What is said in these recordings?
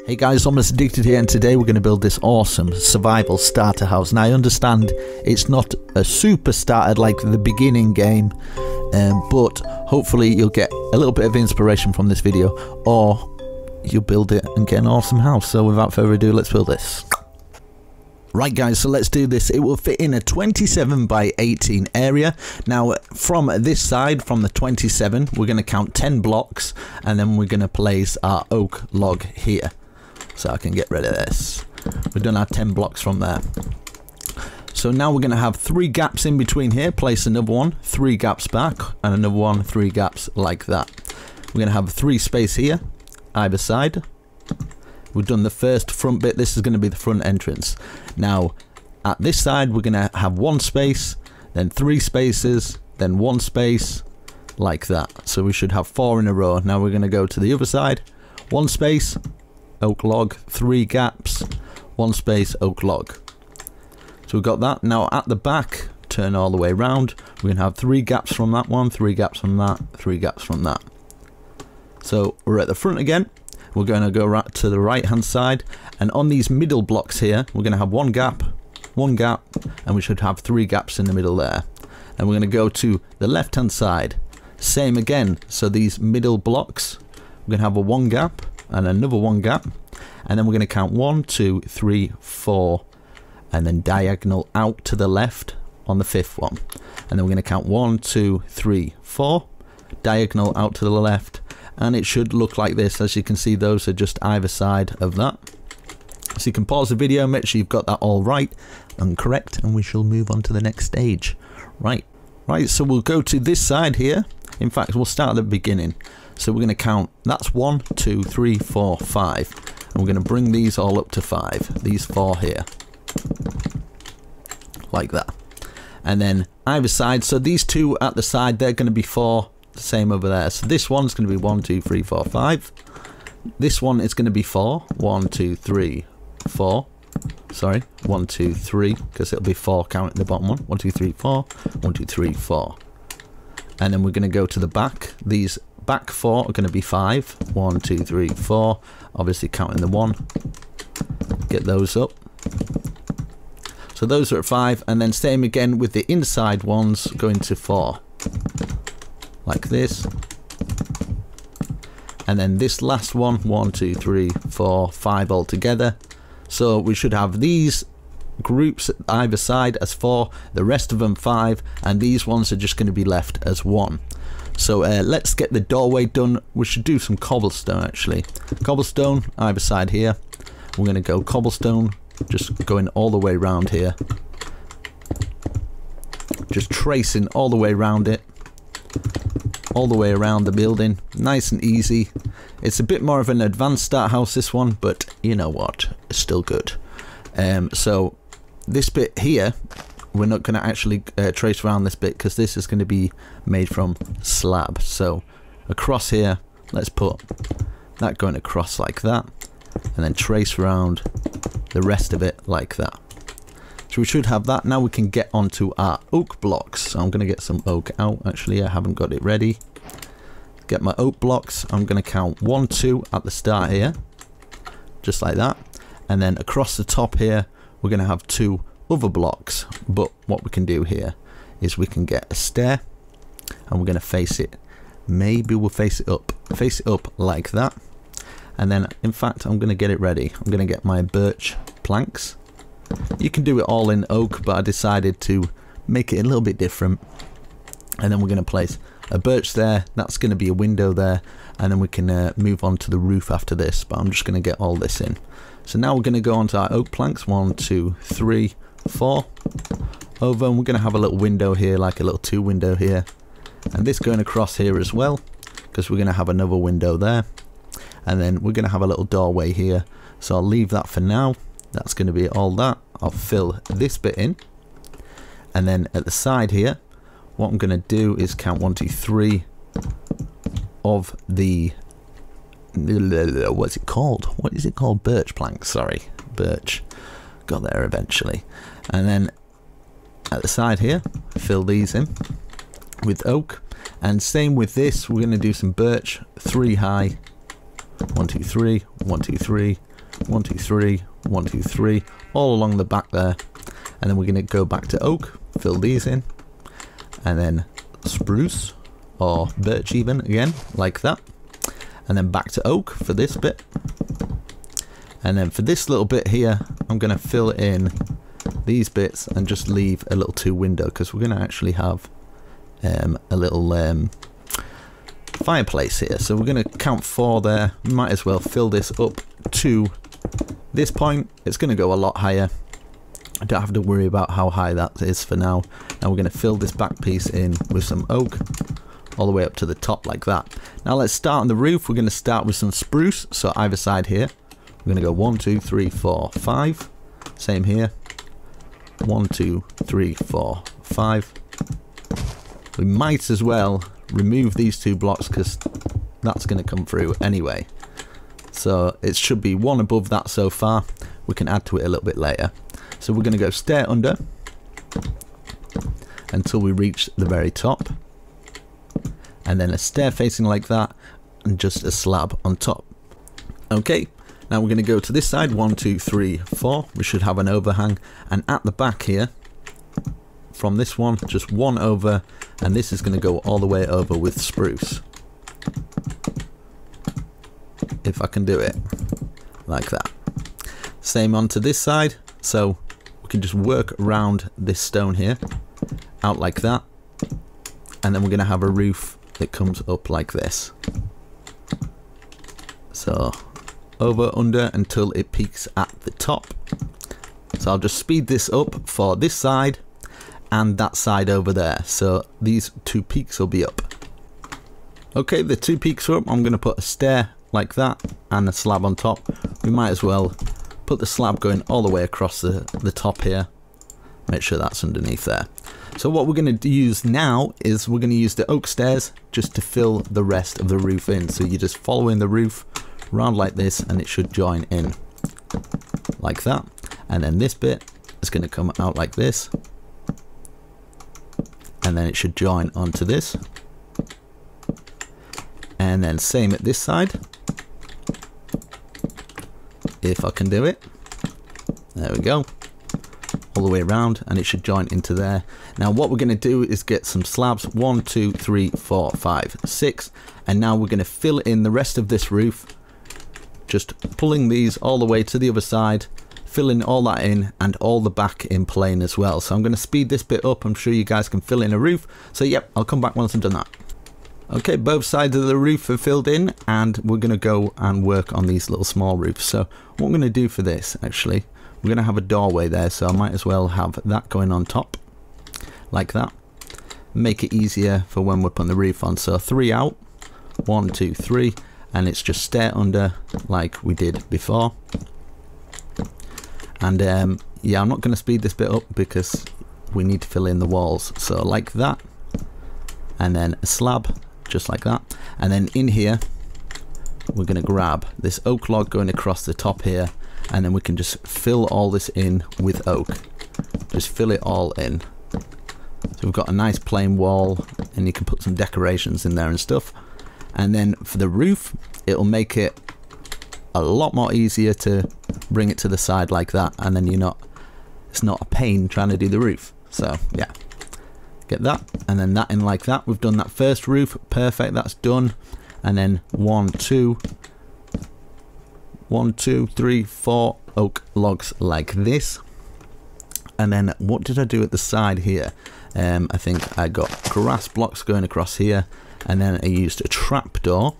Hey guys, Almost Addicted here, and today we're going to build this awesome survival starter house. Now I understand it's not a super starter like the beginning game, but hopefully you'll get a little bit of inspiration from this video, or you'll build it and get an awesome house. So without further ado, let's build this. Right guys, so let's do this. It will fit in a 27 by 18 area. Now from this side, from the 27, we're going to count 10 blocks, and then we're going to place our oak log here. So I can get rid of this. We've done our 10 blocks from there. So now we're going to have 3 gaps in between here. Place another one, 3 gaps back, and another one, 3 gaps like that. We're going to have 3 space here, either side. We've done the first front bit. This is going to be the front entrance. Now at this side we're going to have 1 space, then 3 spaces, then 1 space, like that. So we should have 4 in a row. Now we're going to go to the other side. 1 space, oak log, 3 gaps, 1 space, oak log. So we've got that. Now at the back, turn all the way around, we're going to have 3 gaps from that one, 3 gaps from that, 3 gaps from that. So we're at the front again. We're going to go right to the right hand side, and on these middle blocks here we're going to have 1 gap, 1 gap, and we should have 3 gaps in the middle there. And we're going to go to the left hand side, same again. So these middle blocks, we're going to have a 1 gap and another 1 gap, and then we're going to count 1, 2, 3, 4, and then diagonal out to the left on the 5th one. And then we're going to count 1, 2, 3, 4, diagonal out to the left, and it should look like this. As you can see, those are just either side of that. So you can pause the video, make sure you've got that all right and correct, and we shall move on to the next stage. Right, so we'll go to this side here. In fact, we'll start at the beginning. So we're going to count, that's 1, 2, 3, 4, 5, and we're going to bring these all up to 5, these 4 here, like that. And then either side, so these 2 at the side, they're going to be 4, the same over there. So this one's going to be 1, 2, 3, 4, 5. This one is going to be 4, 1, 2, 3, 4. Sorry, 1, 2, 3, because it'll be 4 counting the bottom one. 1, 2, 3, 4, 1, 2, 3, 4. And then we're going to go to the back. These back 4 are going to be 5. 1, 2, 3, 4. Obviously counting the 1. Get those up. So those are at 5, and then same again with the inside ones going to 4. Like this. And then this last one, 1, 2, 3, 4, 5 all together. So we should have these groups either side as 4, the rest of them 5, and these ones are just going to be left as 1. So let's get the doorway done. We should do some cobblestone actually. Cobblestone either side here. We're going to go cobblestone, just going all the way around here. Just tracing all the way around it. All the way around the building, nice and easy. It's a bit more of an advanced start house, this one, but you know what, it's still good. So this bit here, we're not going to actually trace around this bit, because this is going to be made from slab. So across here, let's put that going across like that, and then trace around the rest of it like that. So we should have that. Now we can get onto our oak blocks. So I'm going to get some oak out. Actually, I haven't got it ready. Get my oak blocks. I'm going to count 1, 2 at the start here. Just like that. And then across the top here, we're going to have 2 other blocks. But what we can do here is we can get a stair. And we're going to face it. Maybe we'll face it up. Face it up like that. And then, in fact, I'm going to get it ready. I'm going to get my birch planks. You can do it all in oak, but I decided to make it a little bit different. And then we're going to place a birch there. That's going to be a window there, and then we can move on to the roof after this, but I'm just going to get all this in. So now we're going to go on to our oak planks. 1, 2, 3, 4 over, and we're going to have a little window here, like a little 2 window here, and this going across here as well, because we're going to have another window there. And then we're going to have a little doorway here, so I'll leave that for now. That's going to be all that. I'll fill this bit in, and then at the side here, what I'm going to do is count 1, 2, 3 of the, what's it called? What is it called? Birch planks. Sorry, birch. Got there eventually. And then at the side here, fill these in with oak, and same with this. We're going to do some birch, 3 high. 1, 2, 3, 1, 2, 3, 1, 2, 3, 1, 2, 3, all along the back there. And then we're going to go back to oak, fill these in, and then spruce or birch even again, like that. And then back to oak for this bit. And then for this little bit here, I'm going to fill in these bits and just leave a little 2 window, because we're going to actually have a little fireplace here. So we're going to count 4 there. We might as well fill this up to this point. It's going to go a lot higher. I don't have to worry about how high that is for now. Now we're going to fill this back piece in with some oak all the way up to the top like that. Now let's start on the roof. We're going to start with some spruce, so either side here. We're going to go 1, 2, 3, 4, 5. Same here. 1, 2, 3, 4, 5. We might as well remove these 2 blocks because that's going to come through anyway. So it should be 1 above that so far. We can add to it a little bit later. So we're going to go stair under until we reach the very top. And then a stair facing like that and just a slab on top. Okay, now we're going to go to this side. 1, 2, 3, 4. We should have an overhang. And at the back here, from this one, just 1 over, and this is going to go all the way over with spruce. If I can do it like that. Same on to this side, so we can just work around this stone here out like that, and then we're going to have a roof that comes up like this. So over, under, until it peaks at the top. So I'll just speed this up for this side and that side over there, so these 2 peaks will be up. Okay, the 2 peaks are up. I'm going to put a stair like that and a slab on top. We might as well put the slab going all the way across the top here. Make sure that's underneath there. So what we're going to use now is we're going to use the oak stairs just to fill the rest of the roof in. So you're just following the roof round like this and it should join in like that. And then this bit is going to come out like this. And then it should join onto this. And then same at this side. If I can do it. There we go. All the way around, and it should join into there. Now what we're going to do is get some slabs. 1, 2, 3, 4, 5, 6. And now we're going to fill in the rest of this roof. Just pulling these all the way to the other side. Filling all that in and all the back in plane as well. So I'm going to speed this bit up. I'm sure you guys can fill in a roof. So yep, I'll come back once I've done that. Okay, both sides of the roof are filled in, and we're going to go and work on these little small roofs. So what I'm going to do for this, actually, we're going to have a doorway there, so I might as well have that going on top, like that. Make it easier for when we're putting the roof on. So 3 out, 1, 2, 3, and it's just stair under like we did before. And yeah, I'm not going to speed this bit up because we need to fill in the walls. So like that, and then a slab, just like that. And then in here, we're going to grab this oak log going across the top here, and then we can just fill all this in with oak. Just fill it all in. So we've got a nice plain wall, and you can put some decorations in there and stuff. And then for the roof, it'll make it a lot more easier to bring it to the side like that, and then it's not a pain trying to do the roof. So yeah, get that, and then that in like that. We've done that first roof, perfect, that's done. And then 1, 2, 3, 4 oak logs like this. And then what did I do at the side here? I think I got grass blocks going across here, and then I used a trapdoor.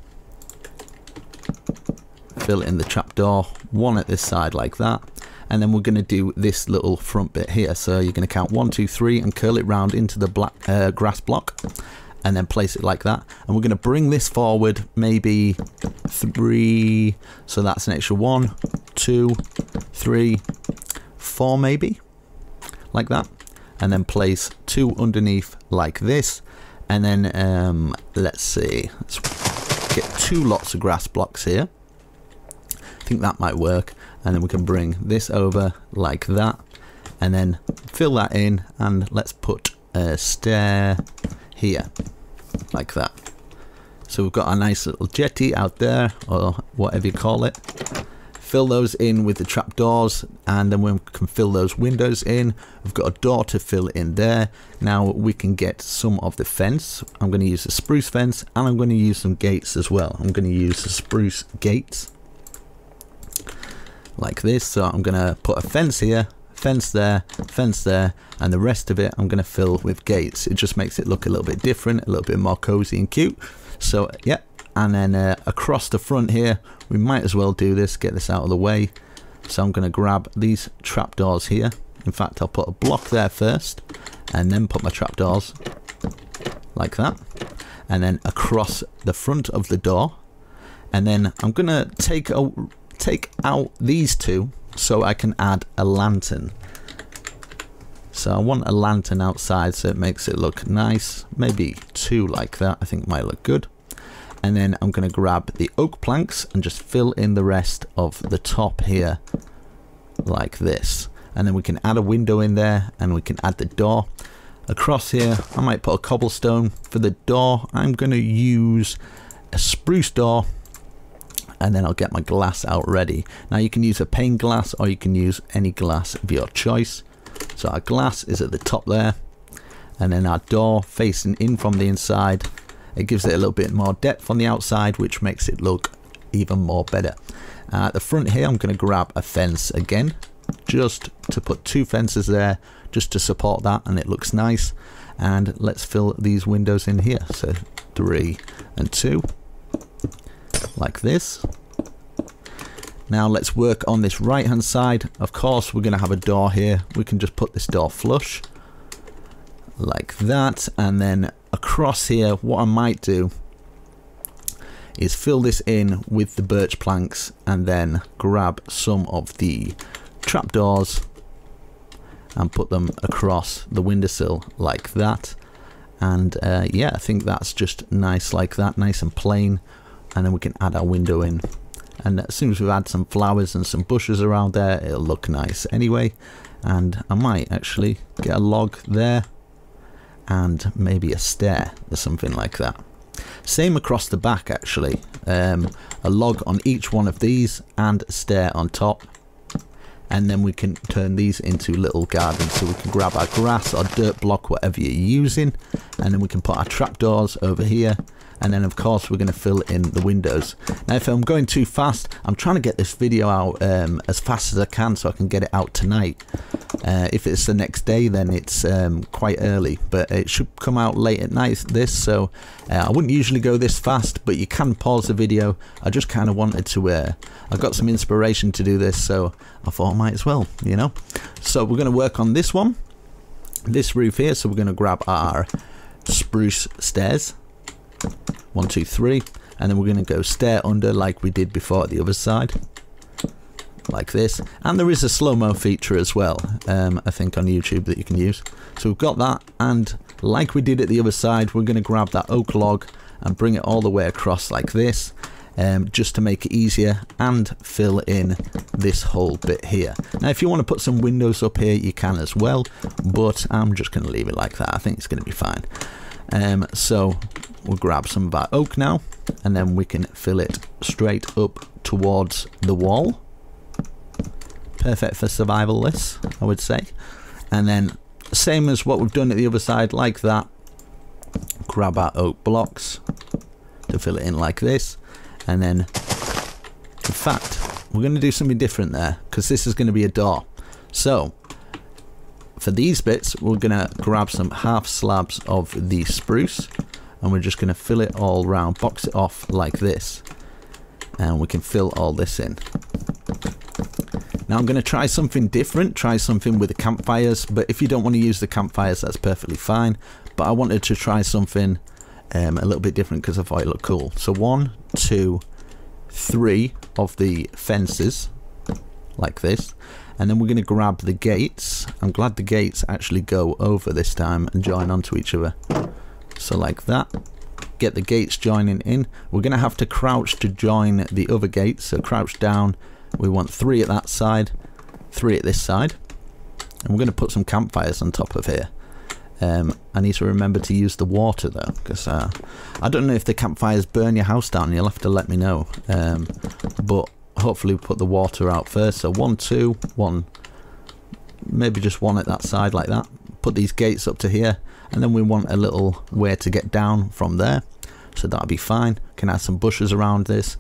Fill in the trapdoor, 1 at this side like that. And then we're going to do this little front bit here. So you're going to count 1, 2, 3 and curl it round into the black grass block, and then place it like that. And we're going to bring this forward maybe 3, so that's an extra 1, 2, 3, 4 maybe, like that. And then place 2 underneath like this. And then let's see, let's get 2 lots of grass blocks here. I think that might work. And then we can bring this over like that, and then fill that in, and let's put a stair here like that. So we've got a nice little jetty out there, or whatever you call it. fill those in with the trapdoors, and then we can fill those windows in. We've got a door to fill in there. Now we can get some of the fence. I'm going to use a spruce fence, and I'm going to use some gates as well. I'm going to use the spruce gates like this. So I'm going to put a fence here, fence there, and the rest of it I'm going to fill with gates. It just makes it look a little bit different, a little bit more cozy and cute. So yeah, and then across the front here, we might as well do this, get this out of the way. So I'm going to grab these trapdoors here. In fact, I'll put a block there first, and then put my trapdoors like that, and then across the front of the door. And then I'm going to take out these two so I can add a lantern. So I want a lantern outside so it makes it look nice. Maybe two like that, I think might look good. And then I'm going to grab the oak planks and just fill in the rest of the top here like this. And then we can add a window in there, and we can add the door. Across here I might put a cobblestone. For the door I'm going to use a spruce door, and then I'll get my glass out ready. Now you can use a pane glass, or you can use any glass of your choice. So our glass is at the top there, and then our door facing in from the inside. It gives it a little bit more depth on the outside, which makes it look even more better. At the front here I'm going to grab a fence again, just to put two fences there, just to support that, and it looks nice. And let's fill these windows in here, so 3 and 2 like this. Now let's work on this right hand side. Of course we're going to have a door here. We can just put this door flush like that, and then across here what I might do is fill this in with the birch planks, and then grab some of the trapdoors and put them across the windowsill like that. And yeah, I think that's just nice like that, nice and plain. And then we can add our window in, and as soon as we've had some flowers and some bushes around there, it'll look nice anyway. And I might actually get a log there, and maybe a stair or something like that. Same across the back actually, a log on each one of these and a stair on top. And then we can turn these into little gardens, so we can grab our grass or dirt block, whatever you're using, and then we can put our trapdoors over here. And then of course we're going to fill in the windows. Now if I'm going too fast, I'm trying to get this video out as fast as I can so I can get it out tonight. If it's the next day, then it's quite early, but it should come out late at night this, so I wouldn't usually go this fast, but you can pause the video. I just kind of wanted to I got some inspiration to do this, so I thought I might as well, you know. So we're going to work on this one, this roof here. So we're going to grab our spruce stairs, 1 2 3, and then we're going to go stair under like we did before at the other side like this. And there is a slow-mo feature as well, I think on YouTube, that you can use. So we've got that, and like we did at the other side, we're going to grab that oak log and bring it all the way across like this, just to make it easier, and fill in this whole bit here. Now if you want to put some windows up here you can as well, but I'm just going to leave it like that. I think it's going to be fine. So we'll grab some of our oak now, and then we can fill it straight up towards the wall. Perfect for survival this, I would say. And then same as what we've done at the other side, like that, grab our oak blocks to fill it in like this. And then in fact we're going to do something different there, because this is going to be a door. So for these bits we're going to grab some half slabs of the spruce, and we're just going to fill it all round, box it off like this, and we can fill all this in. Now I'm going to try something different, try something with the campfires, but if you don't want to use the campfires, that's perfectly fine. But I wanted to try something a little bit different because I thought it looked cool. So 1 2 3 of the fences like this, and then we're going to grab the gates. I'm glad the gates actually go over this time and join onto each other. So like that, get the gates joining in. We're going to have to crouch to join the other gates, so crouch down. We want 3 at that side, 3 at this side, and we're going to put some campfires on top of here. I need to remember to use the water though, because I don't know if the campfires burn your house down. You'll have to let me know, but hopefully put the water out first. So 1, 2, 1, maybe just one at that side like that. Put these gates up to here, and then we want a little way to get down from there, so that'll be fine. Can add some bushes around this.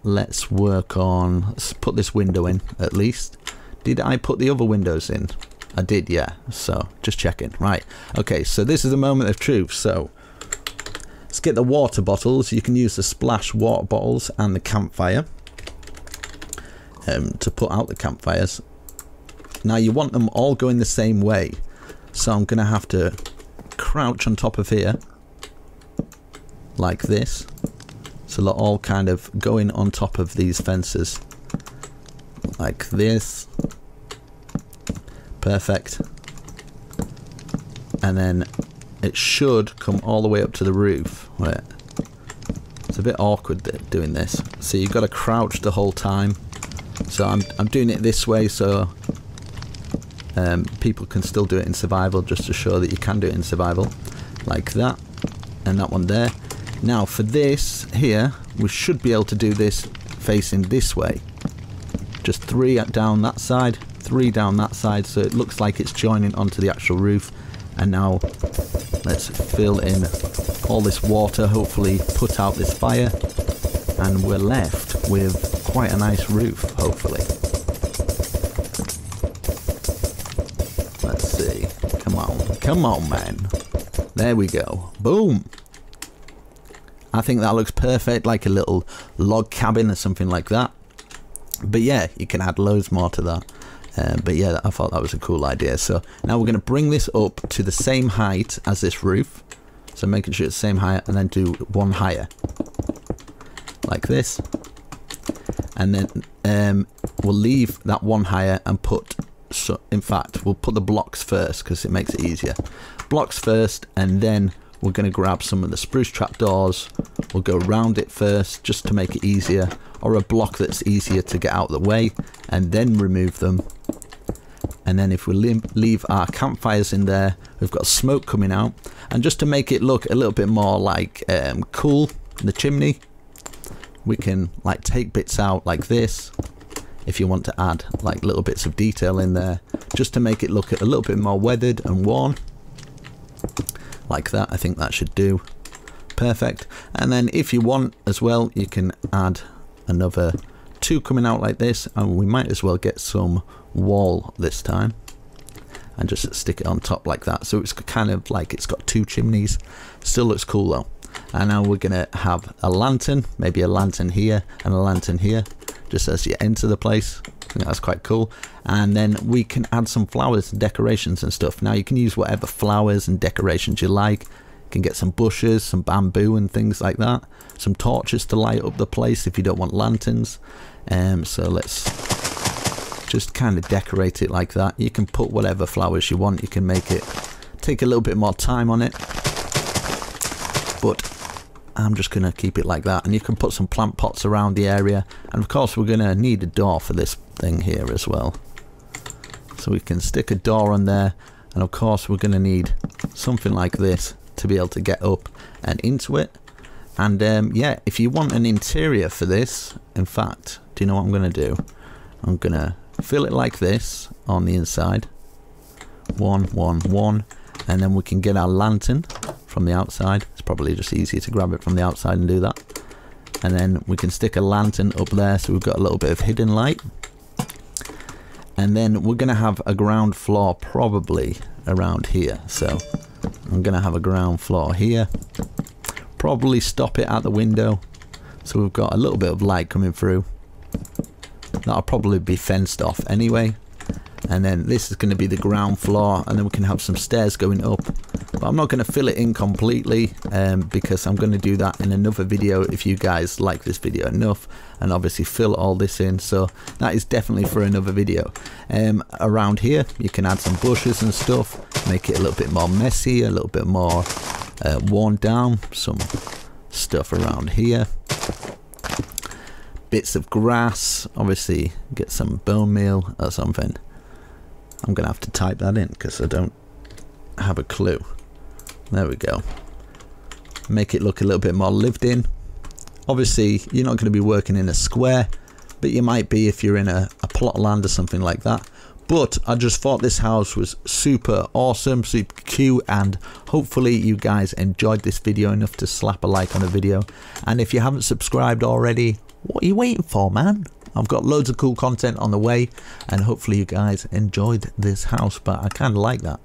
Let's work on, let's put this window in at least. Did I put the other windows in? I did, yeah. So just checking. Right, okay, so this is the moment of truth. So let's get the water bottles. You can use the splash water bottles and the campfire to put out the campfires. Now you want them all going the same way, so I'm gonna have to crouch on top of here like this, so they're all kind of going on top of these fences like this. Perfect. And then it should come all the way up to the roof. Wait, it's a bit awkward doing this, so you've got to crouch the whole time. So I'm doing it this way so people can still do it in survival, just to show that you can do it in survival, like that, and that one there. Now for this here, we should be able to do this facing this way. Just 3 down that side, 3 down that side, so it looks like it's joining onto the actual roof. And now let's fill in all this water, hopefully put out this fire, and we're left with quite a nice roof, hopefully. Let's see. Come on, man. There we go. Boom. I think that looks perfect, like a little log cabin or something like that. But yeah, you can add loads more to that. But yeah, I thought that was a cool idea. So now we're going to bring this up to the same height as this roof. So making sure it's the same height, and then do one higher. Like this. And then we'll leave that one higher and put, so in fact, we'll put the blocks first because it makes it easier. Blocks first, and then we're going to grab some of the spruce trapdoors. We'll go around it first just to make it easier, or a block that's easier to get out of the way, and then remove them. And then if we leave our campfires in there, we've got smoke coming out. And just to make it look a little bit more like cool, the chimney, we can like take bits out like this, if you want to add like little bits of detail in there, just to make it look a little bit more weathered and worn. Like that, I think that should do. Perfect. And then if you want as well, you can add another 2 coming out like this, and we might as well get some wall this time and just stick it on top like that, so it's kind of like it's got 2 chimneys. Still looks cool though. And now we're gonna have a lantern, maybe a lantern here and a lantern here, just as you enter the place. I think that's quite cool. And then we can add some flowers and decorations and stuff. Now you can use whatever flowers and decorations you like. You can get some bushes, some bamboo and things like that, some torches to light up the place if you don't want lanterns. So let's just kind of decorate it like that. You can put whatever flowers you want. You can make it take a little bit more time on it, but I'm just gonna keep it like that. And you can put some plant pots around the area, and of course we're gonna need a door for this thing here as well, so we can stick a door on there. And of course we're gonna need something like this to be able to get up and into it. And yeah, if you want an interior for this, in fact, do you know what I'm gonna do? I'm gonna fill it like this on the inside, 1, 1, 1, and then we can get our lantern from the outside. It's probably just easier to grab it from the outside and do that. And then we can stick a lantern up there, so we've got a little bit of hidden light. And then we're gonna have a ground floor probably around here, so I'm gonna have a ground floor here, probably stop it at the window, so we've got a little bit of light coming through. That'll probably be fenced off anyway. And then this is going to be the ground floor, and then we can have some stairs going up. But I'm not going to fill it in completely because I'm going to do that in another video if you guys like this video enough, and obviously fill all this in. So that is definitely for another video. Around here you can add some bushes and stuff, make it a little bit more messy, a little bit more worn down. Some stuff around here, bits of grass, obviously get some bone meal or something. I'm gonna have to type that in because I don't have a clue. There we go. Make it look a little bit more lived in. Obviously you're not going to be working in a square, but you might be if you're in a plot of land or something like that. But I just thought this house was super awesome, super cute, and hopefully you guys enjoyed this video enough to slap a like on the video. And if you haven't subscribed already, what are you waiting for, man? I've got loads of cool content on the way, and hopefully you guys enjoyed this house, but I kind of like that.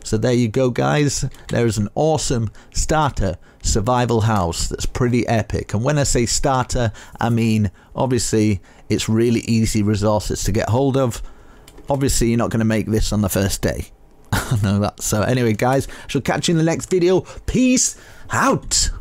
So there you go, guys. There is an awesome starter survival house that's pretty epic. And when I say starter, I mean obviously it's really easy resources to get hold of. Obviously you're not going to make this on the first day. I know that. So anyway, guys, I shall catch you in the next video. Peace out.